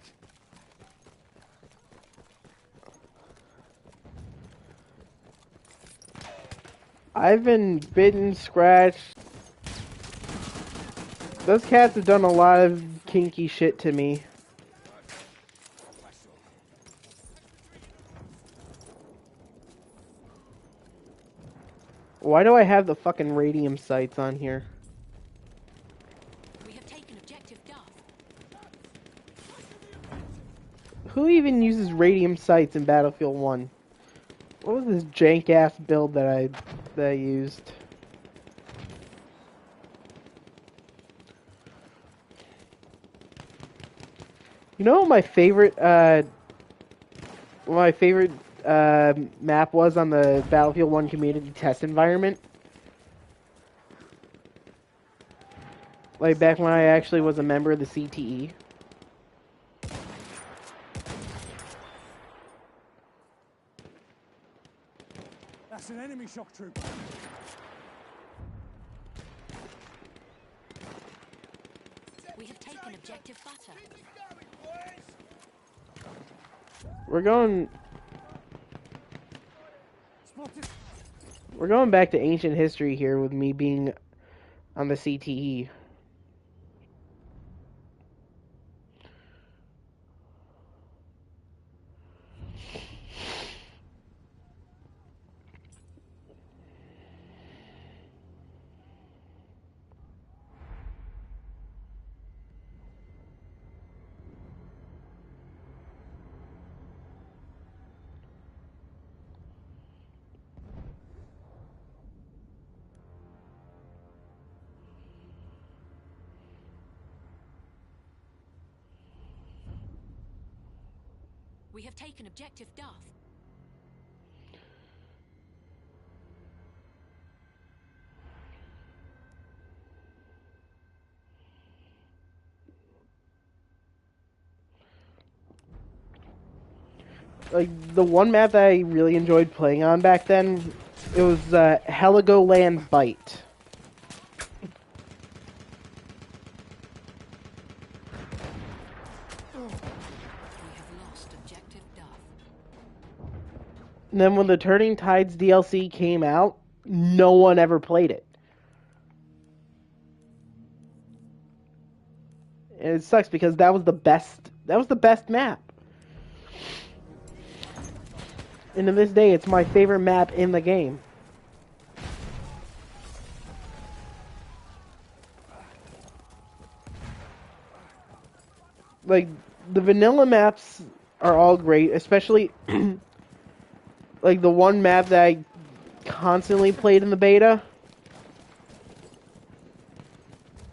I've been bitten, scratched. Those cats have done a lot of kinky shit to me. Why do I have the fucking radium sights on here? We have taken objective Duff. Who even uses radium sights in Battlefield 1? What was this jank ass build that I used? You know what my favorite map was on the Battlefield 1 community test environment? Like back when I actually was a member of the CTE. That's an enemy shock trooper. We have taken objective Butter. Spotted. We're going back to ancient history here with me being on the CTE. We have taken objective Duff. Like the one map that I really enjoyed playing on back then, it was Heligoland Bite. We have lost objective Duff. And then when the Turning Tides DLC came out, no one ever played it. And it sucks because that was the best map. And to this day, it's my favorite map in the game. Like, the vanilla maps are all great, especially, like, the one map that I constantly played in the beta.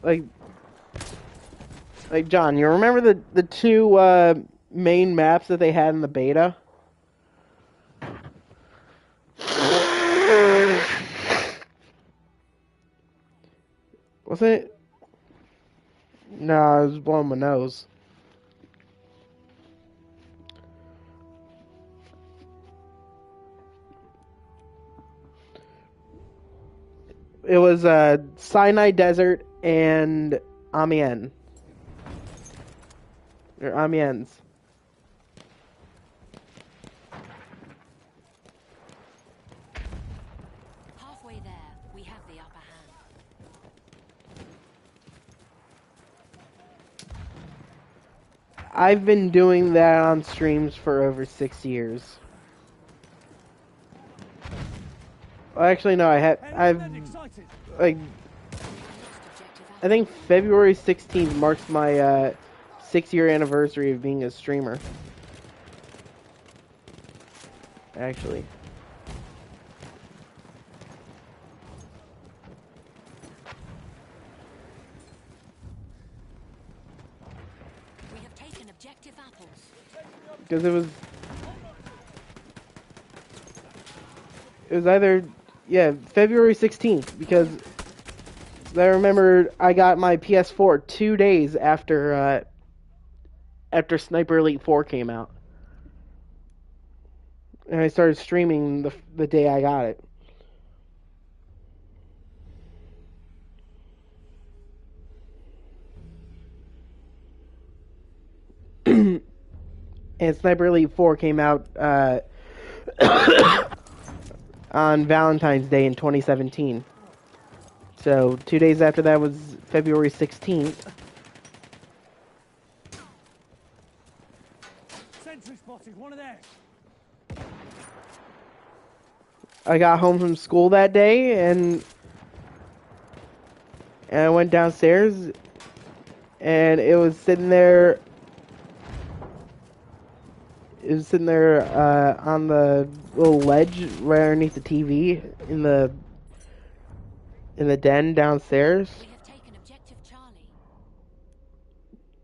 Like, John, you remember the two main maps that they had in the beta? Wasn't it? No, I was blowing my nose. It was Sinai Desert and Amiens. Or Amiens. Halfway there, we have the upper hand. I've been doing that on streams for over 6 years. Well, actually, no, I've like, I think February 16th marks my 6-year anniversary of being a streamer. Actually. because it was either, yeah, February 16th, because I remember I got my PS4 2 days after Sniper Elite 4 came out. And I started streaming the day I got it. And Sniper Elite 4 came out on Valentine's Day in 2017. So 2 days after that was February 16th. Sentry spotted, one of theirs. I got home from school that day and I went downstairs and it was sitting there. It was sitting there on the little ledge right underneath the TV in the den downstairs. We have taken objective Charlie.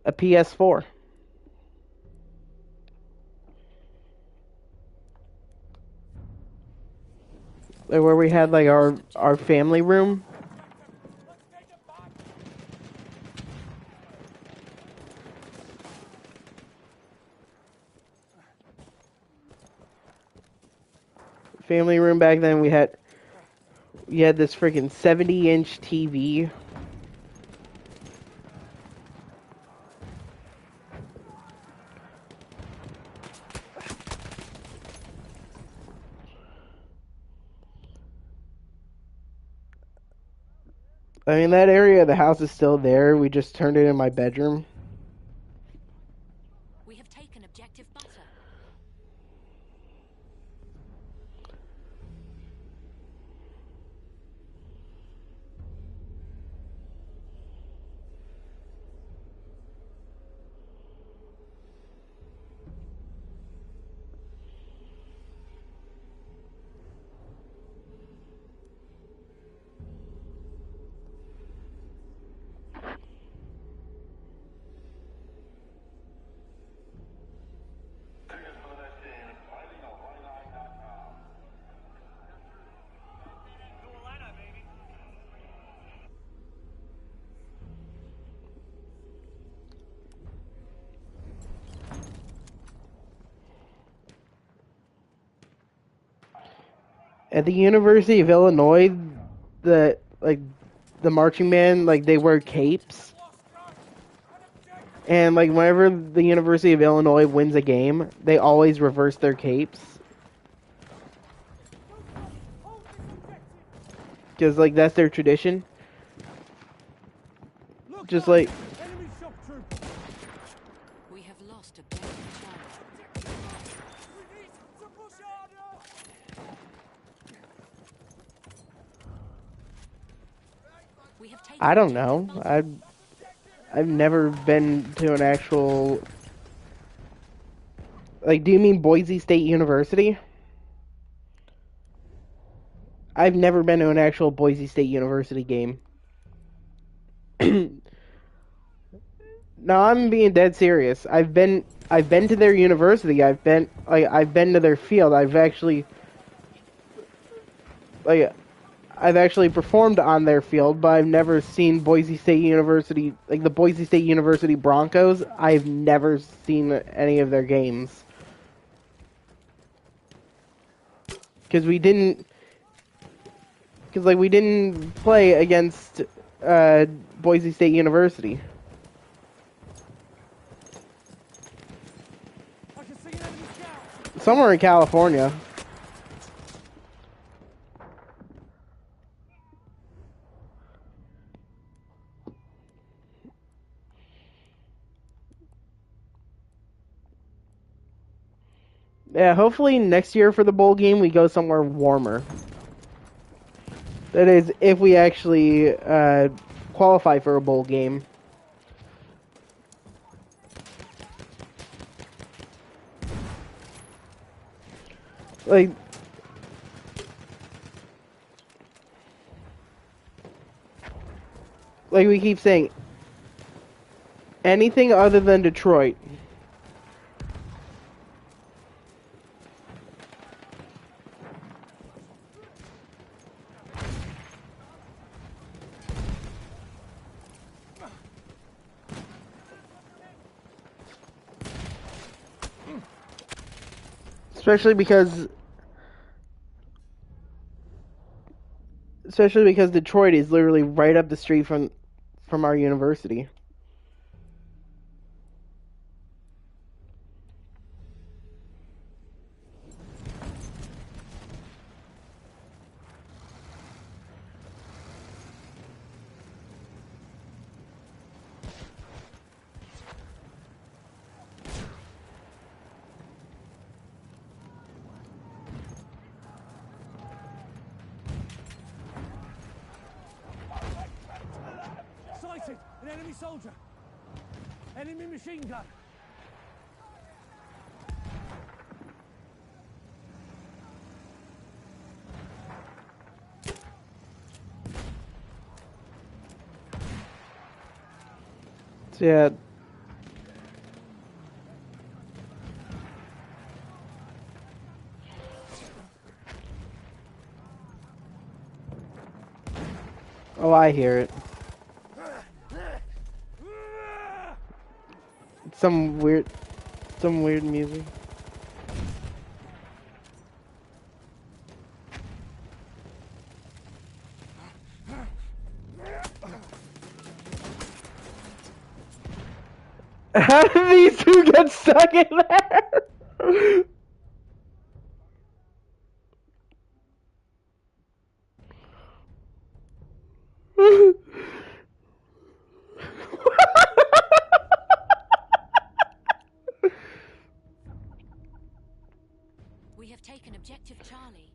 A PS4. Like where we had like our family room. Family room back then we had this freaking 70-inch TV. I mean, that area of the house is still there. We just turned it in my bedroom. We have taken objective butter. At the University of Illinois, the marching band, like, they wear capes. And like whenever the University of Illinois wins a game, they always reverse their capes. Because like that's their tradition. Just like Enemy shock troop. We have lost objective Charlie. We need to push harder. We have taken I don't objective know. butter. I've never been to an actual, like, do you mean Boise State University? I've never been to an actual Boise State University game. No, I'm being dead serious. I've been to their university. I've been to their field. I've actually performed on their field, but I've never seen Boise State University, like the Boise State University Broncos. I've never seen any of their games. Because we didn't play against Boise State University. I can see an enemy scout. Somewhere in California. Yeah, hopefully next year for the bowl game we go somewhere warmer. That is, if we actually qualify for a bowl game. Like we keep saying, anything other than Detroit. Especially because Detroit is literally right up the street from our university. Sighted! An enemy soldier! Enemy machine gun! So yeah. Oh, I hear it. Some weird music. How did these two get stuck in there? We have taken objective Charlie.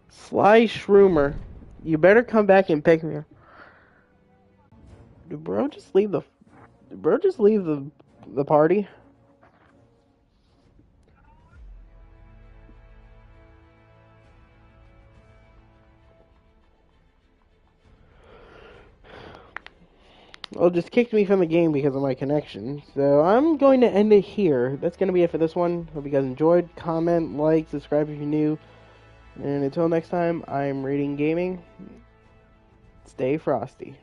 Sly Shroomer, you better come back and pick me up. Did bro just leave the party? Well, just kicked me from the game because of my connection. So I'm going to end it here. That's going to be it for this one. Hope you guys enjoyed. Comment, like, subscribe if you're new. And until next time, I'm Rating Gaming. Stay frosty.